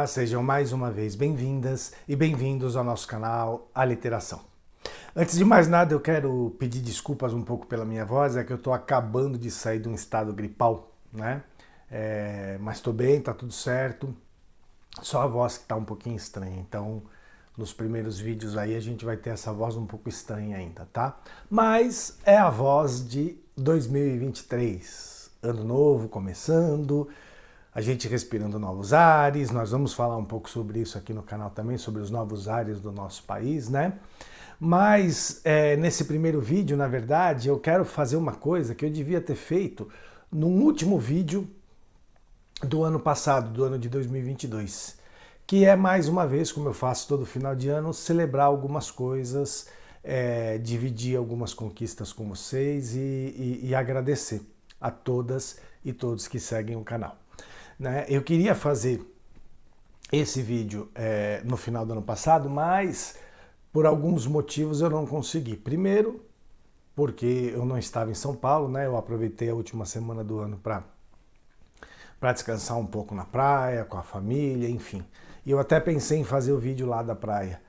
Olá, sejam mais uma vez bem-vindas e bem-vindos ao nosso canal Aliteração. Antes de mais nada, eu quero pedir desculpas um pouco pela minha voz, é que eu estou acabando de sair de um estado gripal, né? Mas estou bem, tá tudo certo, só a voz que está um pouquinho estranha, então nos primeiros vídeos aí a gente vai ter essa voz um pouco estranha ainda, tá? Mas é a voz de 2023, ano novo começando, a gente respirando novos ares. Nós vamos falar um pouco sobre isso aqui no canal também, sobre os novos ares do nosso país, né? Mas nesse primeiro vídeo, na verdade, eu quero fazer uma coisa que eu devia ter feito no último vídeo do ano passado, do ano de 2022, que é, mais uma vez, como eu faço todo final de ano, celebrar algumas coisas, dividir algumas conquistas com vocês e agradecer a todas e todos que seguem o canal. Né? Eu queria fazer esse vídeo no final do ano passado, mas por alguns motivos eu não consegui. Primeiro, porque eu não estava em São Paulo, né? Eu aproveitei a última semana do ano para descansar um pouco na praia, com a família, enfim. E eu até pensei em fazer o vídeo lá da praia,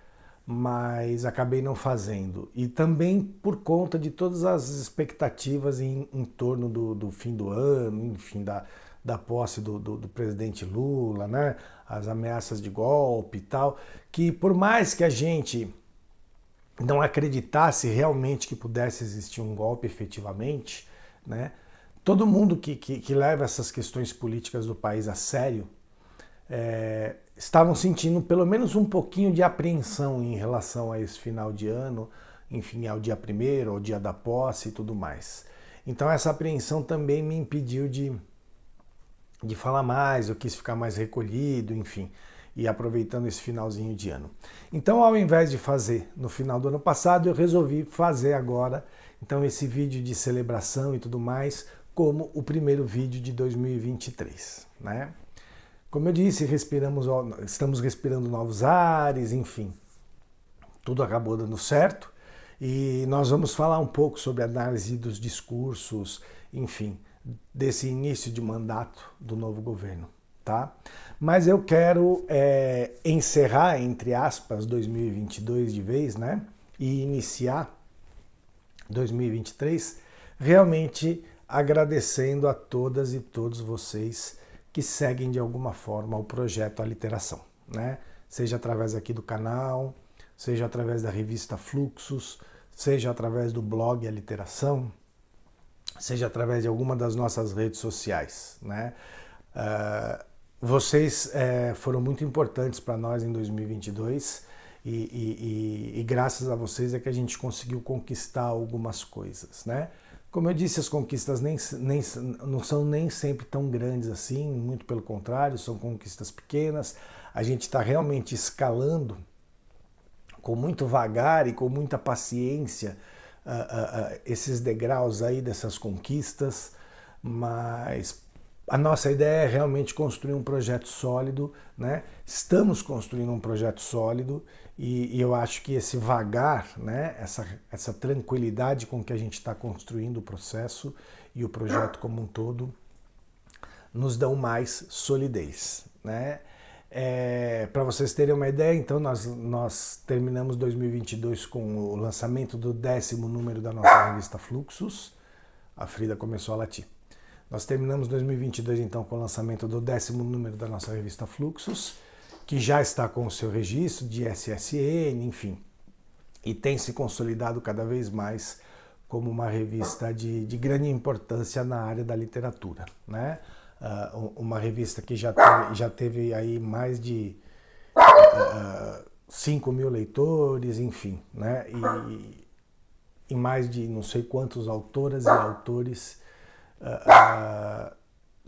mas acabei não fazendo. E também por conta de todas as expectativas em torno do fim do ano, enfim, da posse do presidente Lula, né? As ameaças de golpe e tal, que por mais que a gente não acreditasse realmente que pudesse existir um golpe efetivamente, né? Todo mundo que leva essas questões políticas do país a sério estavam sentindo pelo menos um pouquinho de apreensão em relação a esse final de ano, enfim, ao dia 1º, ao dia da posse e tudo mais. Então essa apreensão também me impediu de falar mais, eu quis ficar mais recolhido, enfim, e aproveitando esse finalzinho de ano. Então, ao invés de fazer no final do ano passado, eu resolvi fazer agora, então, esse vídeo de celebração e tudo mais, como o primeiro vídeo de 2023, né? Como eu disse, estamos respirando novos ares, enfim, tudo acabou dando certo, e nós vamos falar um pouco sobre a análise dos discursos, enfim, desse início de mandato do novo governo, tá? Mas eu quero encerrar, entre aspas, 2022 de vez, né? E iniciar 2023 realmente agradecendo a todas e todos vocês que seguem de alguma forma o projeto Aliteração, né? Seja através aqui do canal, seja através da revista Fluxos, seja através do blog Aliteração, seja através de alguma das nossas redes sociais, né? Vocês foram muito importantes para nós em 2022 e graças a vocês é que a gente conseguiu conquistar algumas coisas, né? Como eu disse, as conquistas não são nem sempre tão grandes assim, muito pelo contrário, são conquistas pequenas. A gente está realmente escalando com muito vagar e com muita paciência esses degraus aí dessas conquistas, mas a nossa ideia é realmente construir um projeto sólido, né? Estamos construindo um projeto sólido e eu acho que esse vagar, né? Essa tranquilidade com que a gente está construindo o processo e o projeto como um todo nos dão mais solidez, né? Para vocês terem uma ideia, então nós terminamos 2022 com o lançamento do 10º número da nossa revista Fluxos. A Frida começou a latir. Nós terminamos 2022 então com o lançamento do 10º número da nossa revista Fluxos, que já está com o seu registro de SSN, enfim, e tem se consolidado cada vez mais como uma revista de grande importância na área da literatura, né? Uma revista que já teve aí mais de 5.000 leitores, enfim, né? E mais de não sei quantos autoras e autores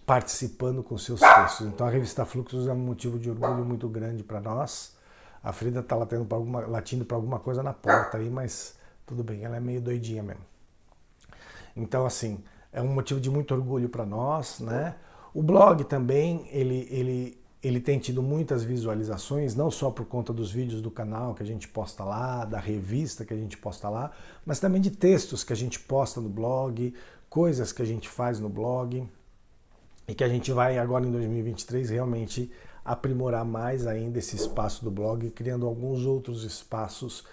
participando com seus textos. Então a revista Fluxos é um motivo de orgulho muito grande para nós. A Frida está latindo para alguma coisa na porta aí, mas tudo bem, ela é meio doidinha mesmo. Então, assim, é um motivo de muito orgulho para nós, né? O blog também, ele tem tido muitas visualizações, não só por conta dos vídeos do canal que a gente posta lá, da revista que a gente posta lá, mas também de textos que a gente posta no blog, coisas que a gente faz no blog e que a gente vai agora em 2023 realmente aprimorar mais ainda esse espaço do blog, criando alguns outros espaços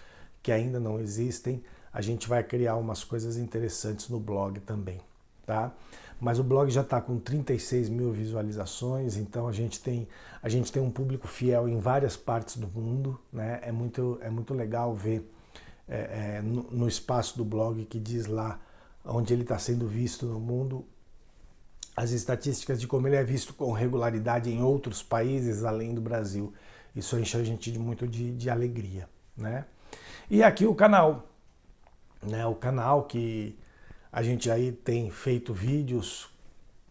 que ainda não existem. A gente vai criar umas coisas interessantes no blog também, tá? Mas o blog já está com 36 mil visualizações, então a gente tem um público fiel em várias partes do mundo, né? É muito legal ver no espaço do blog que diz lá onde ele está sendo visto no mundo, as estatísticas de como ele é visto com regularidade em outros países além do Brasil. Isso enche a gente muito de alegria, né? E aqui o canal, né? O canal que a gente aí tem feito vídeos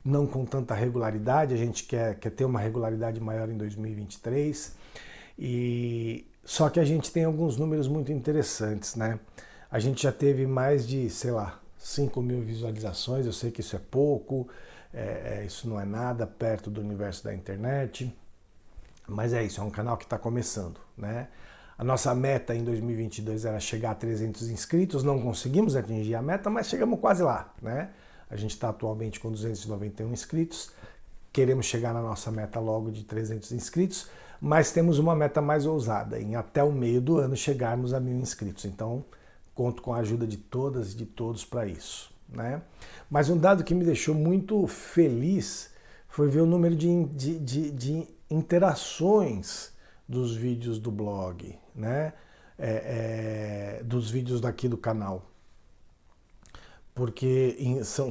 não com tanta regularidade, a gente quer ter uma regularidade maior em 2023, só que a gente tem alguns números muito interessantes, né? A gente já teve mais de, sei lá, 5 mil visualizações, eu sei que isso é pouco, isso não é nada perto do universo da internet, mas é isso, é um canal que está começando, né? A nossa meta em 2022 era chegar a 300 inscritos, não conseguimos atingir a meta, mas chegamos quase lá, né? A gente está atualmente com 291 inscritos, queremos chegar na nossa meta logo de 300 inscritos, mas temos uma meta mais ousada, em até o meio do ano chegarmos a 1.000 inscritos. Então, conto com a ajuda de todas e de todos para isso, né? Mas um dado que me deixou muito feliz foi ver o número de interações dos vídeos do blog, né? Dos vídeos daqui do canal. Porque são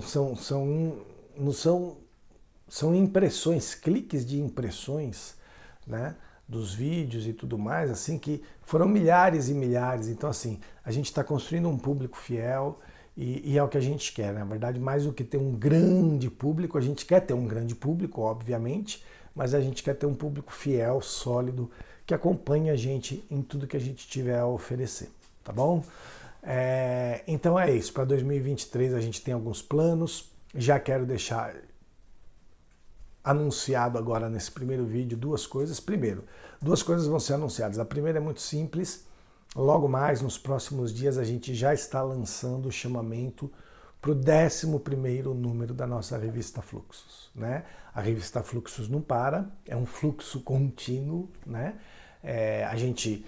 impressões, cliques de impressões, né, dos vídeos e tudo mais, assim, que foram milhares e milhares. Então, assim, a gente está construindo um público fiel e é o que a gente quer. Na verdade, mais do que ter um grande público, a gente quer ter um grande público, obviamente, mas a gente quer ter um público fiel, sólido, que acompanhe a gente em tudo que a gente tiver a oferecer, tá bom? Então é isso, para 2023 a gente tem alguns planos, já quero deixar anunciado agora nesse primeiro vídeo duas coisas. Primeiro, duas coisas vão ser anunciadas. A primeira é muito simples, logo mais nos próximos dias a gente já está lançando o chamamento para o 11º número da nossa revista Fluxos, né? A revista Fluxos não para, é um fluxo contínuo, né? A gente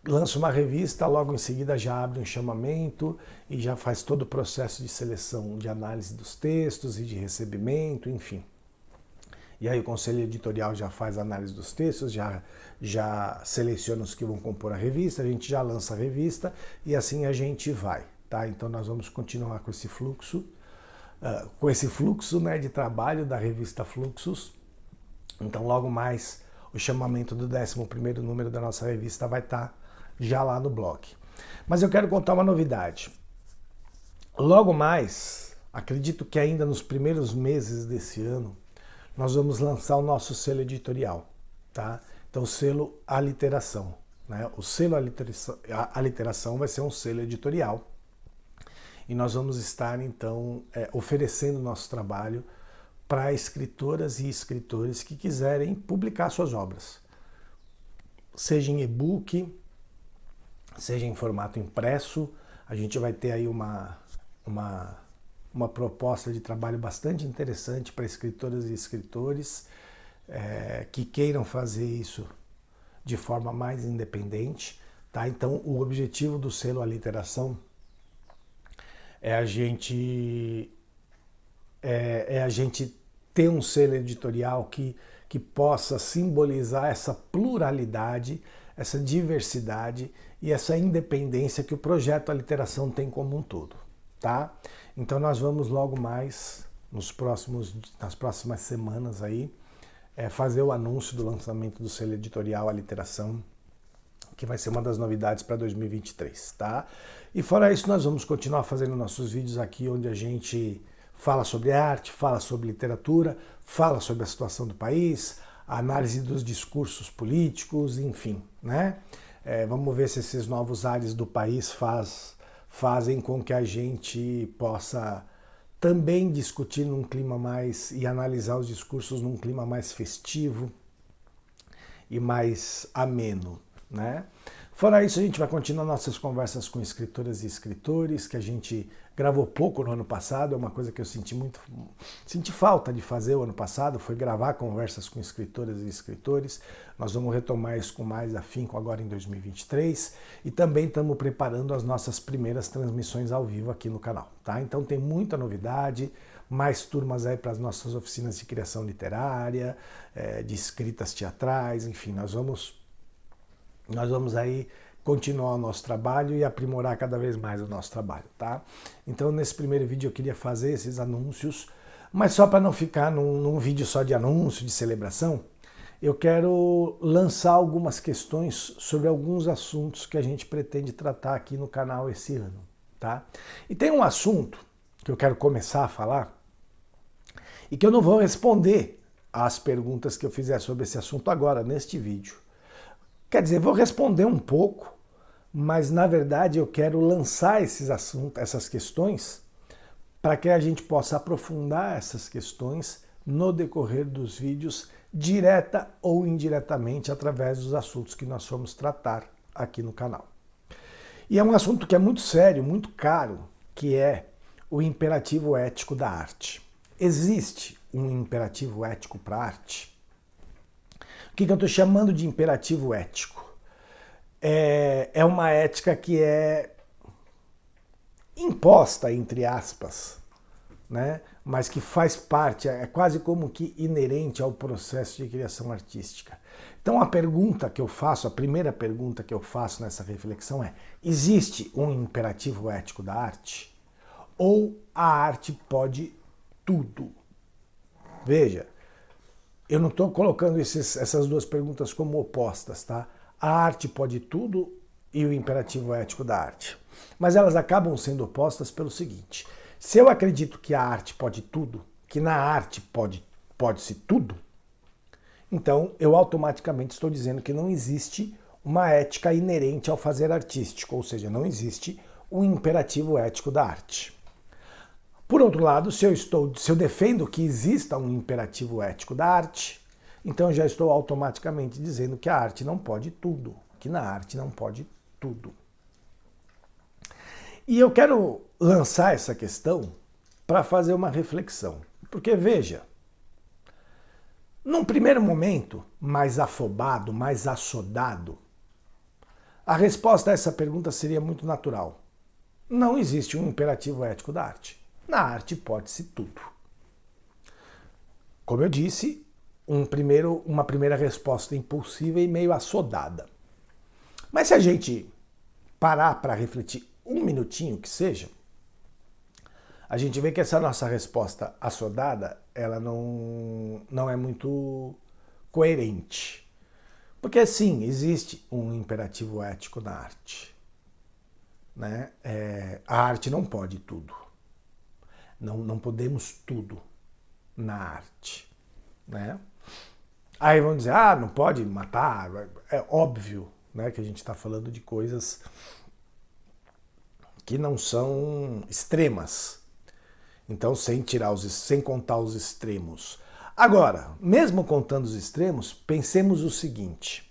lança uma revista, logo em seguida já abre um chamamento e já faz todo o processo de seleção, de análise dos textos e de recebimento, enfim. E aí o conselho editorial já faz a análise dos textos, já seleciona os que vão compor a revista, a gente já lança a revista e assim a gente vai, tá? Então nós vamos continuar com esse fluxo, né, de trabalho da revista Fluxos. Então logo mais o chamamento do 11º número da nossa revista vai estar já lá no blog. Mas eu quero contar uma novidade. Logo mais, acredito que ainda nos primeiros meses desse ano, nós vamos lançar o nosso selo editorial, tá? Então, o selo Aliteração, né? O selo Aliteração vai ser um selo editorial e nós vamos estar, então, oferecendo nosso trabalho para escritoras e escritores que quiserem publicar suas obras, seja em e-book, seja em formato impresso. A gente vai ter aí uma proposta de trabalho bastante interessante para escritoras e escritores que queiram fazer isso de forma mais independente, tá? Então, o objetivo do selo Aliteração é a gente ter um selo editorial que possa simbolizar essa pluralidade, essa diversidade e essa independência que o projeto Aliteração tem como um todo, tá? Então nós vamos logo mais, nas próximas semanas aí, fazer o anúncio do lançamento do selo editorial Aliteração, que vai ser uma das novidades para 2023, tá? E fora isso, nós vamos continuar fazendo nossos vídeos aqui, onde a gente fala sobre arte, fala sobre literatura, fala sobre a situação do país, a análise dos discursos políticos, enfim, né? Vamos ver se esses novos ares do país fazem com que a gente possa também discutir num clima mais e analisar os discursos num clima mais festivo e mais ameno, né? Fora isso, a gente vai continuar nossas conversas com escritoras e escritores, que a gente gravou pouco no ano passado, é uma coisa que eu senti falta de fazer o ano passado, foi gravar conversas com escritoras e escritores. Nós vamos retomar isso com mais afinco agora em 2023 e também estamos preparando as nossas primeiras transmissões ao vivo aqui no canal, tá? Então tem muita novidade, mais turmas aí para as nossas oficinas de criação literária, de escritas teatrais, enfim, nós vamos aí continuar o nosso trabalho e aprimorar cada vez mais o nosso trabalho, tá? Então, nesse primeiro vídeo eu queria fazer esses anúncios, mas só para não ficar num vídeo só de anúncio, de celebração, eu quero lançar algumas questões sobre alguns assuntos que a gente pretende tratar aqui no canal esse ano, tá? E tem um assunto que eu quero começar a falar e que eu não vou responder às perguntas que eu fizer sobre esse assunto agora, neste vídeo. Quer dizer, vou responder um pouco, mas na verdade eu quero lançar esses assuntos, essas questões, para que a gente possa aprofundar essas questões no decorrer dos vídeos, direta ou indiretamente, através dos assuntos que nós vamos tratar aqui no canal. E é um assunto que é muito sério, muito caro, que é o imperativo ético da arte. Existe um imperativo ético para a arte? O que eu estou chamando de imperativo ético? É uma ética que é imposta, entre aspas, né? Mas que faz parte, é quase como que inerente ao processo de criação artística. Então a pergunta que eu faço, a primeira pergunta que eu faço nessa reflexão é: existe um imperativo ético da arte? Ou a arte pode tudo? Veja, eu não estou colocando essas duas perguntas como opostas, tá? A arte pode tudo e o imperativo ético da arte. Mas elas acabam sendo opostas pelo seguinte: se eu acredito que a arte pode tudo, que na arte pode-se tudo, então eu automaticamente estou dizendo que não existe uma ética inerente ao fazer artístico, ou seja, não existe um imperativo ético da arte. Por outro lado, se eu defendo que exista um imperativo ético da arte, então já estou automaticamente dizendo que a arte não pode tudo, que na arte não pode tudo. E eu quero lançar essa questão para fazer uma reflexão. Porque, veja, num primeiro momento, mais afobado, mais assodado, a resposta a essa pergunta seria muito natural. Não existe um imperativo ético da arte. Na arte pode-se tudo. Como eu disse, uma primeira resposta impulsiva e meio assodada. Mas se a gente parar para refletir um minutinho que seja, a gente vê que essa nossa resposta assodada, ela não é muito coerente. Porque sim, existe um imperativo ético na arte, né? A arte não pode tudo. Não podemos tudo na arte, né? Aí vão dizer, não pode matar. É óbvio, né, que a gente está falando de coisas que não são extremas. Então, sem contar os extremos. Agora, mesmo contando os extremos, pensemos o seguinte: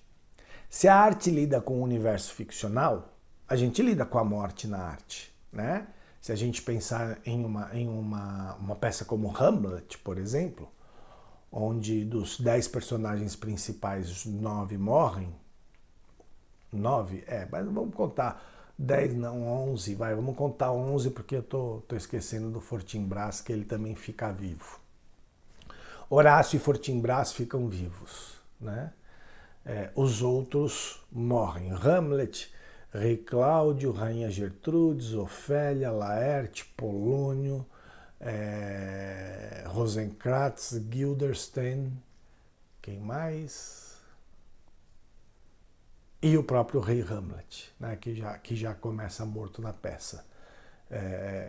se a arte lida com o universo ficcional, a gente lida com a morte na arte, né? Se a gente pensar em uma peça como Hamlet, por exemplo, onde dos 10 personagens principais, 9 morrem, 9? Mas vamos contar 10, não, 11, vamos contar 11 porque eu tô esquecendo do Fortinbras, que ele também fica vivo. Horácio e Fortinbras ficam vivos, né? Os outros morrem. Hamlet, Rei Cláudio, Rainha Gertrudes, Ofélia, Laerte, Polônio, Rosencrantz, Guildenstern, quem mais? E o próprio Rei Hamlet, né, que já começa morto na peça.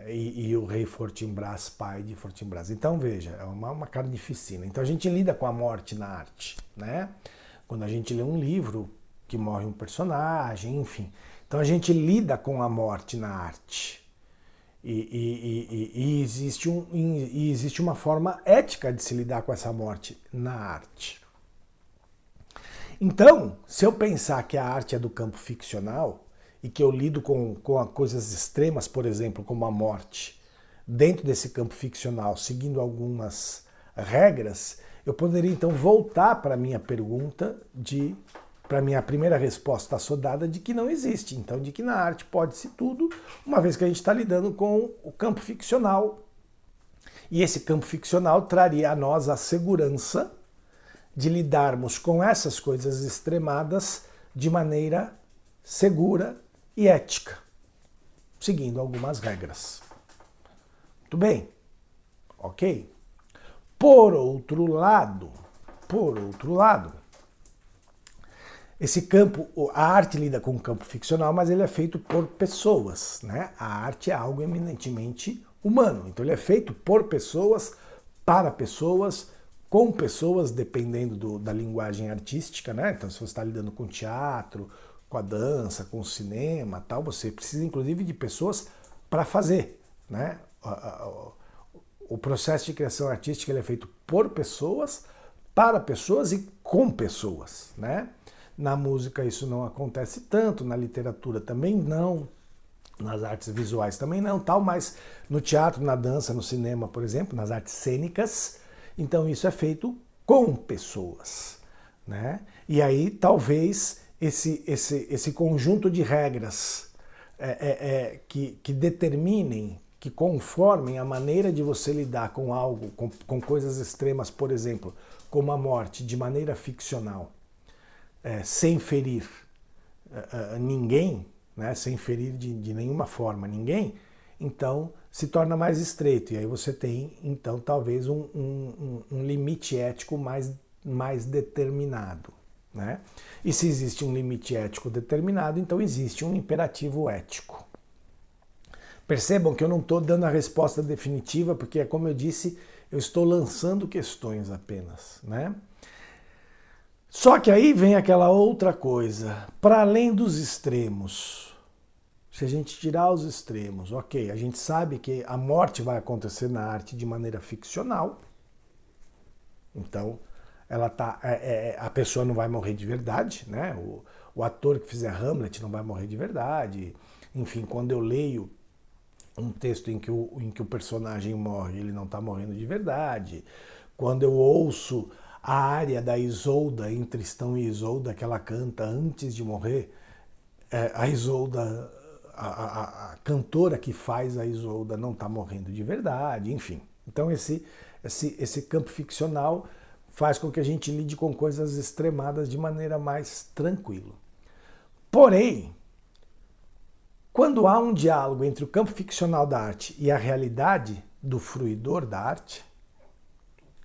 E o Rei Fortinbras, pai de Fortinbras. Então veja, é uma carnificina. Então a gente lida com a morte na arte, né? Quando a gente lê um livro que morre um personagem, enfim. Então a gente lida com a morte na arte. E existe uma forma ética de se lidar com essa morte na arte. Então, se eu pensar que a arte é do campo ficcional e que eu lido com coisas extremas, por exemplo, como a morte, dentro desse campo ficcional, seguindo algumas regras, eu poderia então voltar para a minha pergunta para a minha primeira resposta assodada de que não existe, então de que na arte pode-se tudo, uma vez que a gente está lidando com o campo ficcional. E esse campo ficcional traria a nós a segurança de lidarmos com essas coisas extremadas de maneira segura e ética, seguindo algumas regras. Muito bem, ok? Por outro lado, esse campo, a arte lida com o campo ficcional, mas ele é feito por pessoas, né? A arte é algo eminentemente humano, então ele é feito por pessoas, para pessoas, com pessoas, dependendo da linguagem artística, né? Então se você está lidando com teatro, com a dança, com o cinema, tal, você precisa inclusive de pessoas para fazer, né? O processo de criação artística ele é feito por pessoas, para pessoas e com pessoas, né? Na música isso não acontece tanto, na literatura também não, nas artes visuais também não, tal, mas no teatro, na dança, no cinema, por exemplo, nas artes cênicas, então isso é feito com pessoas, né? E aí talvez esse conjunto de regras que determinem, que conformem a maneira de você lidar com algo, com coisas extremas, por exemplo, como a morte, de maneira ficcional, sem ferir ninguém, né, sem ferir de nenhuma forma ninguém, então se torna mais estreito. E aí você tem, então, talvez um limite ético mais determinado, né? E se existe um limite ético determinado, então existe um imperativo ético. Percebam que eu não estou dando a resposta definitiva, porque, como eu disse, eu estou lançando questões apenas, né? Só que aí vem aquela outra coisa, para além dos extremos. Se a gente tirar os extremos, ok, a gente sabe que a morte vai acontecer na arte de maneira ficcional, então a pessoa não vai morrer de verdade, né? O ator que fizer Hamlet não vai morrer de verdade. Enfim, quando eu leio um texto em que o personagem morre, ele não está morrendo de verdade. Quando eu ouço a área da Isolda, em Tristão e Isolda, que ela canta antes de morrer, a Isolda, a cantora que faz a Isolda não está morrendo de verdade, enfim. Então esse campo ficcional faz com que a gente lide com coisas extremadas de maneira mais tranquila. Porém, quando há um diálogo entre o campo ficcional da arte e a realidade do fruidor da arte,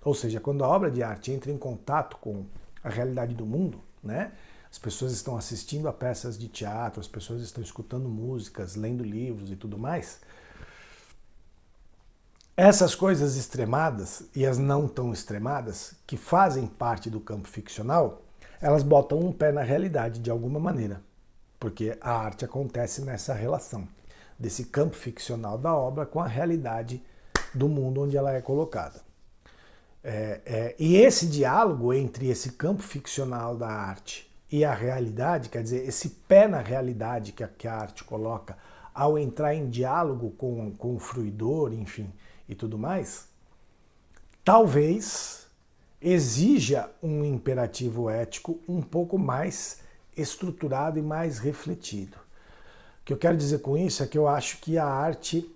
ou seja, quando a obra de arte entra em contato com a realidade do mundo, né? As pessoas estão assistindo a peças de teatro, as pessoas estão escutando músicas, lendo livros e tudo mais. Essas coisas extremadas e as não tão extremadas, que fazem parte do campo ficcional, elas botam um pé na realidade de alguma maneira, porque a arte acontece nessa relação desse campo ficcional da obra com a realidade do mundo onde ela é colocada. E esse diálogo entre esse campo ficcional da arte e a realidade, quer dizer, esse pé na realidade que a arte coloca ao entrar em diálogo com o fruidor, enfim, e tudo mais, talvez exija um imperativo ético um pouco mais estruturado e mais refletido. O que eu quero dizer com isso é que eu acho que a arte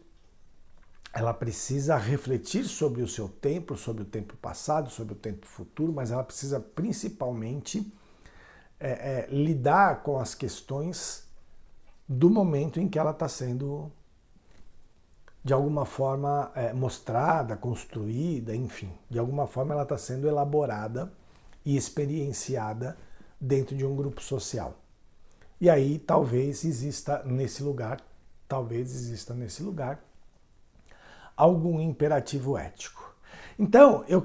ela precisa refletir sobre o seu tempo, sobre o tempo passado, sobre o tempo futuro, mas ela precisa principalmente lidar com as questões do momento em que ela está sendo, de alguma forma, mostrada, construída, enfim. De alguma forma ela está sendo elaborada e experienciada dentro de um grupo social. E aí talvez exista nesse lugar algum imperativo ético. Então, eu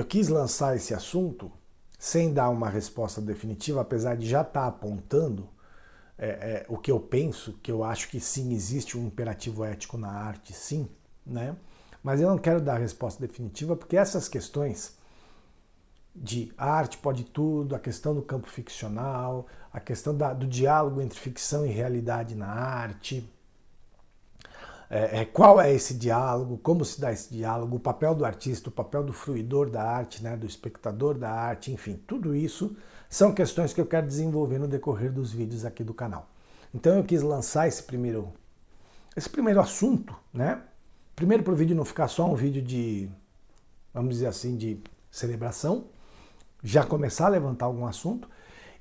quis lançar esse assunto sem dar uma resposta definitiva, apesar de já estar apontando o que eu penso, que eu acho que sim, existe um imperativo ético na arte, sim, né? Mas eu não quero dar a resposta definitiva porque essas questões de arte pode tudo, a questão do campo ficcional, a questão do diálogo entre ficção e realidade na arte, qual é esse diálogo, como se dá esse diálogo, o papel do artista, o papel do fruidor da arte, né, do espectador da arte, enfim, tudo isso são questões que eu quero desenvolver no decorrer dos vídeos aqui do canal. Então eu quis lançar esse primeiro assunto, né? Primeiro para o vídeo não ficar só um vídeo de, vamos dizer assim, de celebração, já começar a levantar algum assunto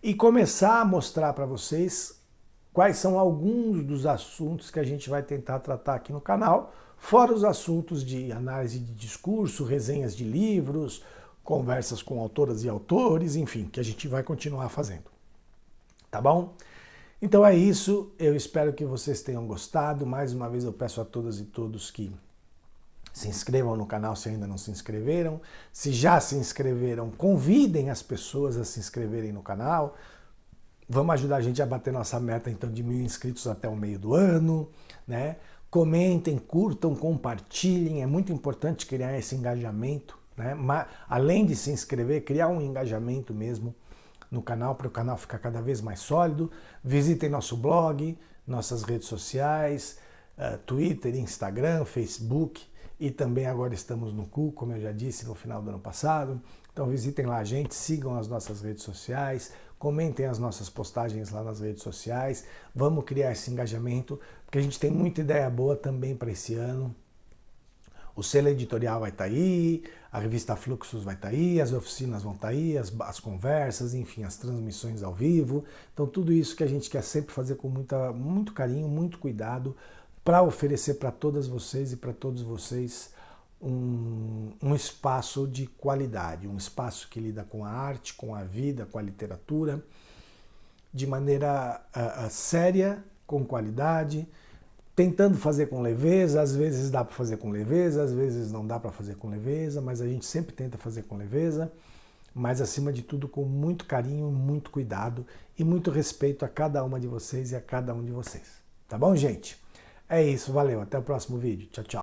e começar a mostrar para vocês quais são alguns dos assuntos que a gente vai tentar tratar aqui no canal, fora os assuntos de análise de discurso, resenhas de livros, conversas com autoras e autores, enfim, que a gente vai continuar fazendo. Tá bom? Então é isso, eu espero que vocês tenham gostado. Mais uma vez eu peço a todas e todos que se inscrevam no canal se ainda não se inscreveram. Se já se inscreveram, convidem as pessoas a se inscreverem no canal. Vamos ajudar a gente a bater nossa meta então de 1000 inscritos até o meio do ano, né? Comentem, curtam, compartilhem, é muito importante criar esse engajamento, né? Mas, além de se inscrever, criar um engajamento mesmo no canal, para o canal ficar cada vez mais sólido. Visitem nosso blog, nossas redes sociais, Twitter, Instagram, Facebook, e também agora estamos no Cu, como eu já disse no final do ano passado. Então visitem lá a gente, sigam as nossas redes sociais, comentem as nossas postagens lá nas redes sociais, vamos criar esse engajamento, porque a gente tem muita ideia boa também para esse ano. O selo editorial vai estar aí, a revista Fluxos vai estar aí, as oficinas vão estar aí, as conversas, enfim, as transmissões ao vivo. Então tudo isso que a gente quer sempre fazer com muito carinho, muito cuidado, para oferecer para todas vocês e para todos vocês um espaço de qualidade, um espaço que lida com a arte, com a vida, com a literatura, de maneira séria, com qualidade, tentando fazer com leveza. Às vezes dá para fazer com leveza, às vezes não dá para fazer com leveza, mas a gente sempre tenta fazer com leveza, mas acima de tudo com muito carinho, muito cuidado e muito respeito a cada uma de vocês e a cada um de vocês. Tá bom, gente? É isso, valeu, até o próximo vídeo. Tchau, tchau.